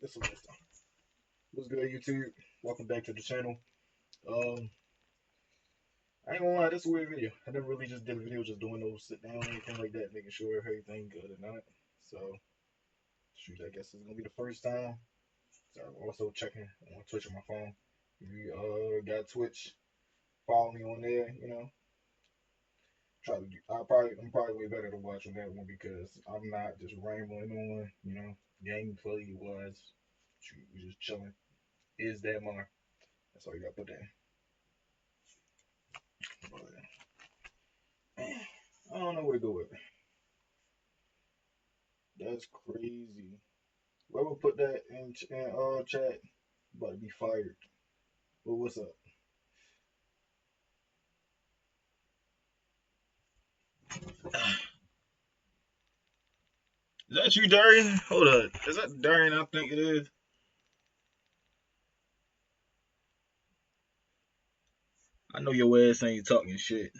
This is last time. What's good, YouTube? Welcome back to the channel. Um, I ain't gonna lie, this is a weird video. I never really just did a video just doing no sit down or anything like that, making sure everything good or not. So, shoot, I guess it's gonna be the first time. So I'm also checking on Twitch on my phone. If you got Twitch, follow me on there. Try to do. I'm probably way better to watch on that one because I'm not just rambling on. Gameplay was. Shoot, we just chilling. Is that more? That's all you gotta put in. I don't know where to go with it. That's crazy. Whoever put that in chat about to be fired. But what's up? Is that you, Darian? Hold up. Is that Darian? I think it is. I know your ass ain't talking shit.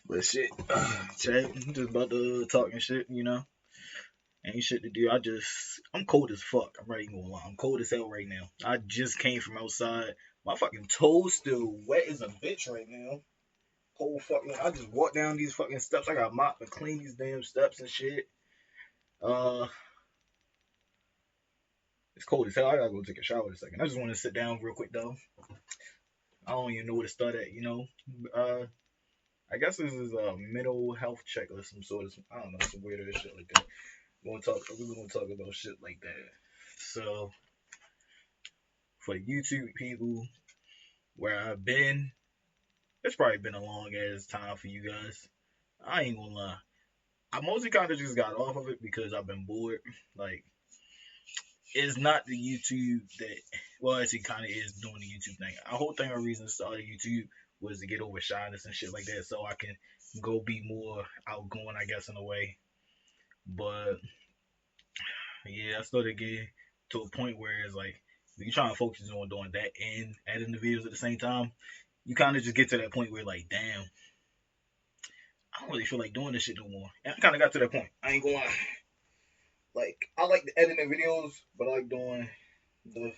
But shit, Chad, just about to talking shit. Ain't shit to do. I'm cold as fuck. I'm not even gonna lie. I'm cold as hell right now. I just came from outside. My fucking toes still wet as a bitch right now. Whole fucking, I just walked down these fucking steps. I got mop to clean these damn steps and shit. Uh, it's cold as hell. I gotta go take a shower in a second. I just want to sit down real quick though. I don't even know where to start at. Uh, I guess this is a mental health check or some sort of, I don't know, some weird ass shit like that. We're gonna talk about shit like that. So, for the YouTube people, where I've been, it's probably been a long ass time for you guys. I ain't gonna lie. I mostly kind of just got off of it because I've been bored. Like, it's not the YouTube that, well, actually kind of is doing the YouTube thing. A whole thing of reason to start YouTube was to get over shyness and shit like that, so I can go be more outgoing, I guess, in a way. But yeah, I started getting to a point where it's like, if you're trying to focus on doing that and adding the videos at the same time, you kind of just get to that point where like, damn, I don't really feel like doing this shit no more. And I kind of got to that point. I ain't gonna lie. Like, I like the editing videos, but the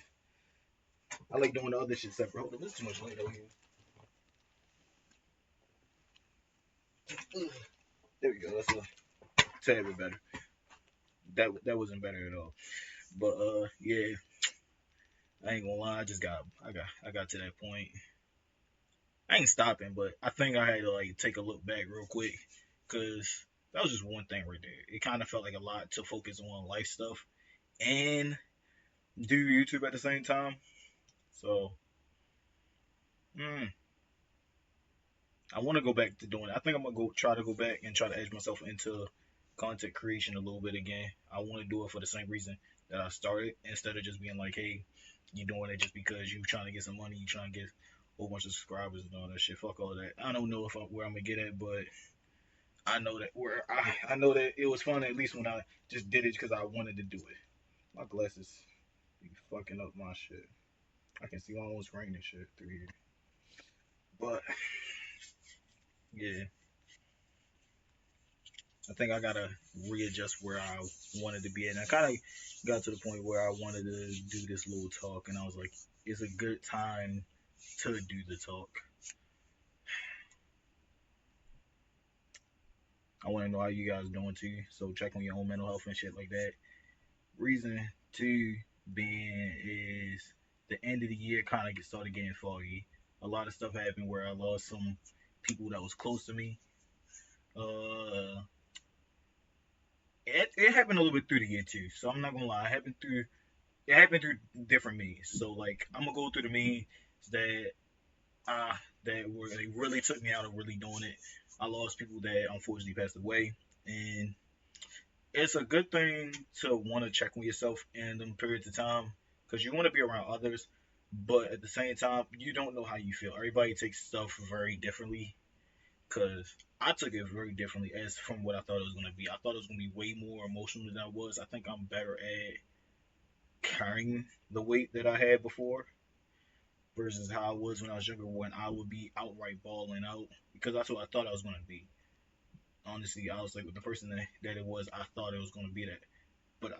I like doing the other shit separate. Hold on, there's too much light over here. Ugh. There we go. That's a tad bit better. That wasn't better at all. But yeah, I ain't gonna lie. I got to that point. I ain't stopping, but I think I had to like take a look back real quick because that was just one thing right there. It kind of felt like a lot to focus on life stuff and do YouTube at the same time. So, mm, I want to go back to doing it. I think I'm gonna go try to go back and try to edge myself into content creation a little bit again. I want to do it for the same reason that I started, instead of just being like, hey, you doing it just because you trying to get some money, you trying to get a whole bunch of subscribers and all that shit. Fuck all that. I don't know where I'm gonna get at, but I know that it was fun at least when I just did it because I wanted to do it. My glasses be fucking up my shit. I can see all almost rain and shit through here. But yeah, I think I gotta readjust where I wanted to be at. And I kind of got to the point where I wanted to do this little talk, and I was like, it's a good time to do the talk. I want to know how you guys doing too. So check on your own mental health and shit like that. Reason two being is the end of the year kind of started getting foggy. A lot of stuff happened where I lost some people that was close to me. Uh, it happened a little bit through the year too. So I'm not gonna lie, it happened through different means. So like I'm gonna go through the means that they really took me out of really doing it. I lost people that unfortunately passed away, and it's a good thing to want to check on yourself in them periods of time because you want to be around others, but at the same time you don't know how you feel. Everybody takes stuff very differently. Because I took it very differently as from what I thought it was gonna be. I thought it was gonna be way more emotional than I was. I think I'm better at carrying the weight that I had before. versus how I was when I was younger, when I would be outright balling out because that's what I thought I was gonna be. Honestly, I was like the person that it was. I thought it was gonna be that, but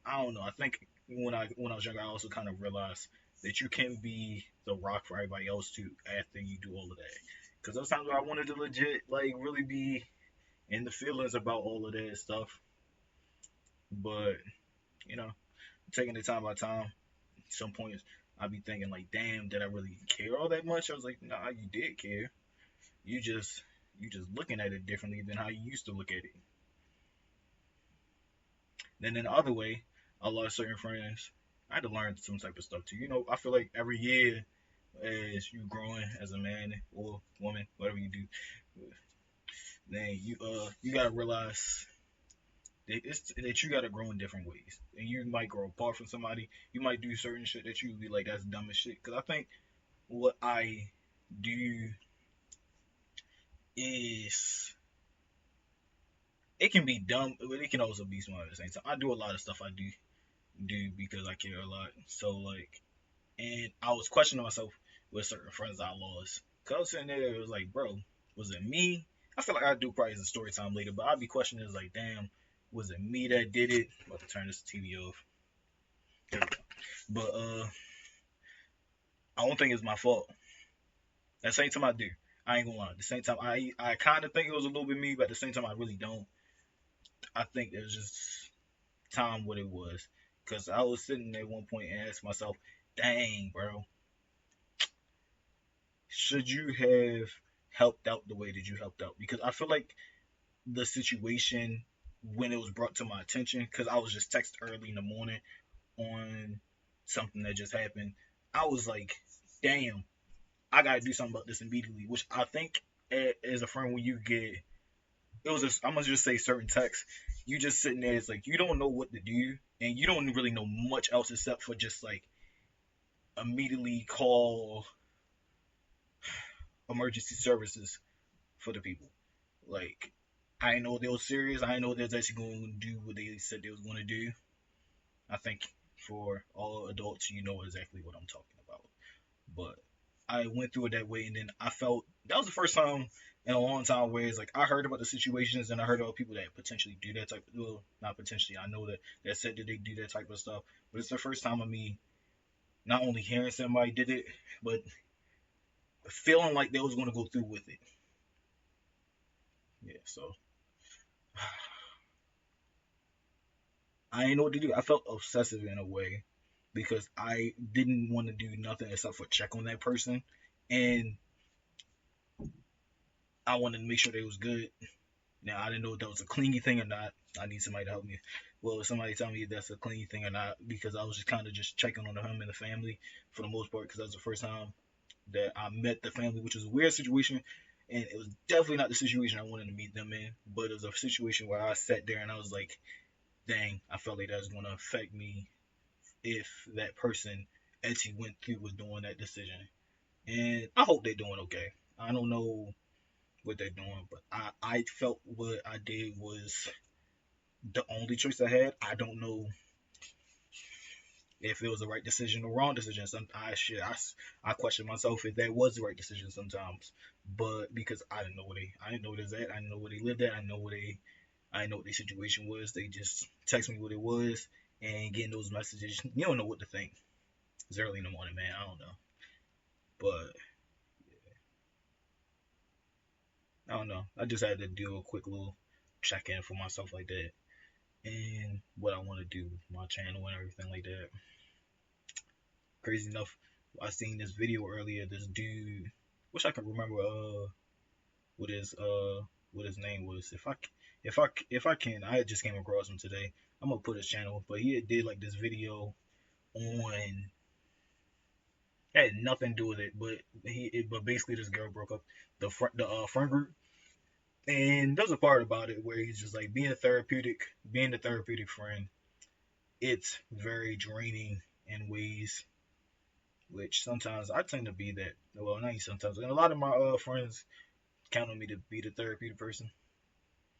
I don't know. I think when I was younger, I also kind of realized that you can be the rock for everybody else too after you do all of that. Because those times where I wanted to legit like really be in the feelings about all of that stuff, but you know, taking it time by time. Some points I'd be thinking like, damn, did I really care all that much? I was like, nah, you did care. You just you just looking at it differently than how you used to look at it. Then in the other way, I lost certain friends. I had to learn some type of stuff too. I feel like every year as you growing as a man or woman, whatever you do, then you gotta realize that you gotta grow in different ways. And you might grow apart from somebody. You might do certain shit that you be like, that's dumb as shit. Cause I think what I do is it can be dumb, but it can also be smart at the same time. I do a lot of stuff I do because I care a lot. So like, and I was questioning myself with certain friends I lost. Cause I was sitting there, it was like, bro, was it me? I feel like I do probably as a story time later, but I'd be questioning, it's like, damn, was it me that did it? I'm about to turn this TV off. There we go. But I don't think it's my fault. At the same time, I do. I ain't gonna lie. At the same time, I kind of think it was a little bit me, but at the same time, I really don't. I think it was just time what it was. Cause I was sitting there at one point and asked myself, dang, bro, should you have helped out the way that you helped out? Because I feel like the situation when it was brought to my attention, because I was just texted early in the morning on something that just happened, I was like, damn, I gotta do something about this immediately. Which I think as a friend, when you get it was just, I'm gonna just say certain texts, you just sitting there, it's like you don't know what to do, and you don't really know much else except for just like immediately call emergency services for the people. Like, I know they were serious. I know they was actually going to do what they said they was going to do. I think for all adults, you know exactly what I'm talking about. But I went through it that way, and then I felt that was the first time in a long time where it's like I heard about the situations and I heard about people that potentially do that type of, well, not potentially, I know that said that they do that type of stuff. But it's the first time of me not only hearing somebody did it, but feeling like they was going to go through with it. Yeah, so I didn't know what to do. I felt obsessive in a way because I didn't want to do nothing except for check on that person, and I wanted to make sure they was good. Now I didn't know if that was a clingy thing or not. I need somebody to help me. Well, somebody tell me if that's a clingy thing or not because I was just kind of just checking on him and the family for the most part because that was the first time that I met the family, which was a weird situation. And it was definitely not the situation I wanted to meet them in, but it was a situation where I sat there and I was like, dang, I felt like that was going to affect me if that person actually went through with doing that decision. And I hope they're doing okay. I don't know what they're doing, but I felt what I did was the only choice I had. I don't know if it was the right decision or wrong decision. I question myself if that was the right decision sometimes, but because I didn't know where they at. I didn't know where they lived at. I didn't know what their situation was. They just text me what it was, and getting those messages, you don't know what to think. It's early in the morning, man. I don't know, but I don't know. I just had to do a quick little check in for myself like that, and what I want to do with my channel and everything like that. Crazy enough, I seen this video earlier. This dude, wish I could remember what his what his name was. If I can, I just came across him today. I'm gonna put his channel, but he did like this video on had nothing to do with it, but basically this girl broke up the friend group, and there's a part about it where he's just like being a therapeutic friend. It's very draining in ways which sometimes I tend to be that. Well, not sometimes, and a lot of my friends count on me to be the therapeutic person.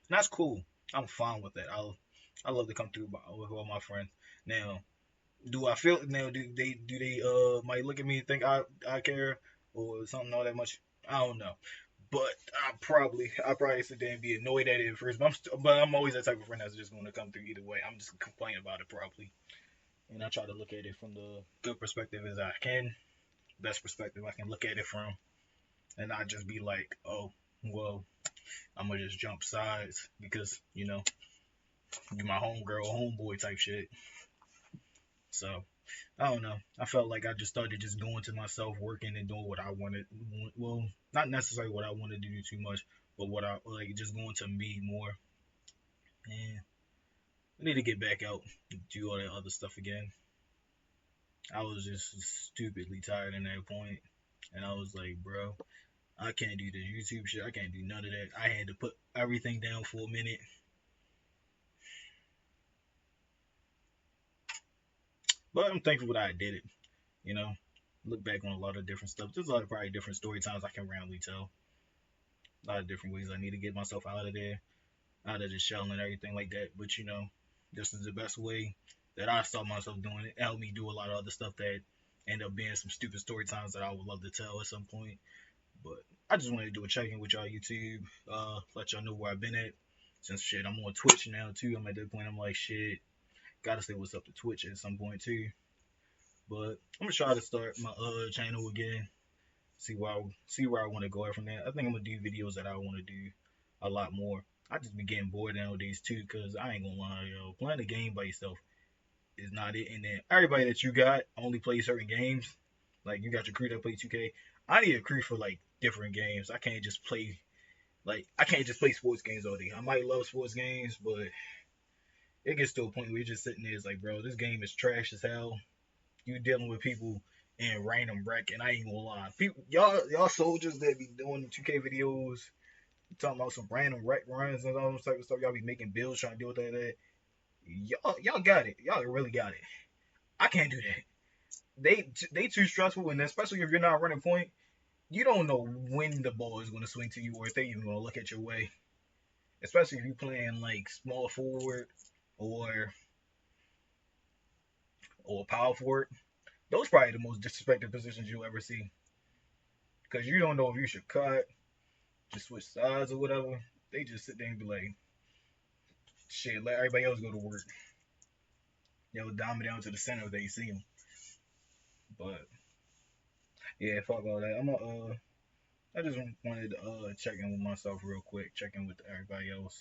And that's cool. I'm fine with that. I love to come through with all my friends. Now, Do I feel now? Do they might look at me and think I care or something all that much? I don't know. But I probably sit there and be annoyed at it at first. But I'm always that type of friend that's just going to come through either way. I'm just complaining about it probably, and I try to look at it from the good perspective as I can, best perspective I can look at it from, and not just be like, oh, well, I'm gonna just jump sides because you my homegirl, homeboy type shit. So I don't know. I felt like I just started just going to myself, working and doing what I wanted. Well, not necessarily what I wanted to do too much, but what I like just going to me more. And I need to get back out and do all that other stuff again. I was just stupidly tired in that point, and I was like, bro, I can't do the YouTube shit. I can't do none of that. I had to put everything down for a minute. But I'm thankful that I did it. You know, look back on a lot of different stuff. There's a lot of probably different story times I can randomly tell. A lot of different ways I need to get myself out of there, out of the shell and everything like that. But this is the best way that I saw myself doing it. It helped me do a lot of other stuff that end up being some stupid story times that I would love to tell at some point. But I just wanted to do a check in with y'all YouTube, let y'all know where I've been at. Since shit, I'm on Twitch now too. I'm at that point. I'm like shit, gotta say what's up to Twitch at some point too. But I'm gonna try to start my channel again. See where I want to go from there. I think I'm gonna do videos that I want to do a lot more. I just be getting bored nowadays too, cause I ain't gonna lie, playing a game by yourself is not it. And then everybody that you got only plays certain games. Like you got your crew that play 2K. I need a crew for like different games. I can't just play sports games all day. I might love sports games, but it gets to a point where you're just sitting there, it's like, bro, this game is trash as hell. You dealing with people in random wreck, and I ain't gonna lie, people, y'all soldiers that be doing 2K videos, talking about some random wreck runs and all this type of stuff. Y'all be making builds trying to deal with that. Y'all got it. Y'all really got it. I can't do that. They too stressful, and especially if you're not running point, you don't know when the ball is gonna swing to you or if they even gonna look at your way. Especially if you playing like small forward or power forward. Those probably the most disrespected positions you'll ever see. Because you don't know if you should cut, just switch sides or whatever. They just sit there and be like, shit, let everybody else go to work. They'll dime it down to the center if they see them. But yeah, fuck all that. I just wanted to check in with myself real quick, check in with everybody else,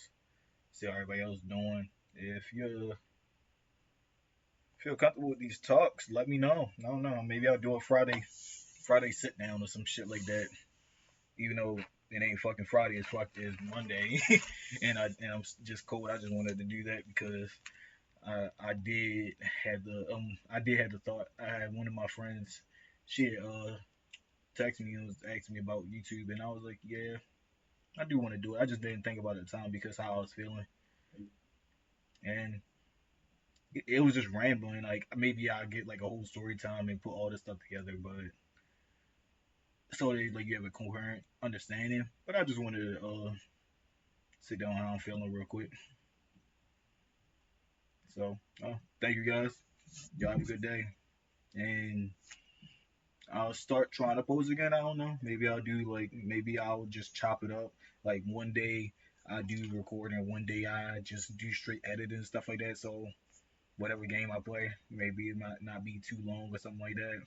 see how everybody else doing. If you feel comfortable with these talks, let me know. I don't know. Maybe I'll do a Friday sit down or some shit like that. Even though it ain't fucking Friday, it's Monday, and I'm just cold. I just wanted to do that because I did have the thought. I had one of my friends, she had, texted me and was asking me about YouTube, and I was like, yeah, I do want to do it. I just didn't think about it at the time because how I was feeling, and it was just rambling. Like maybe I'll get like a whole story time and put all this stuff together, but so that like you have a coherent understanding. But I just wanted to sit down how I'm feeling real quick. So thank you guys. Y'all have a good day, and I'll start trying to post again. I don't know. Maybe I'll just chop it up. Like one day I do recording, one day I just do straight editing and stuff like that. So whatever game I play, maybe it might not be too long or something like that.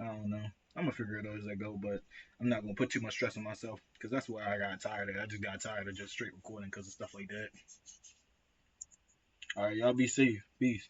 I don't know. I'm gonna figure it out as I go, but I'm not gonna put too much stress on myself because that's where I got tired of. I just got tired of just straight recording because of stuff like that. All right, y'all be safe. Peace.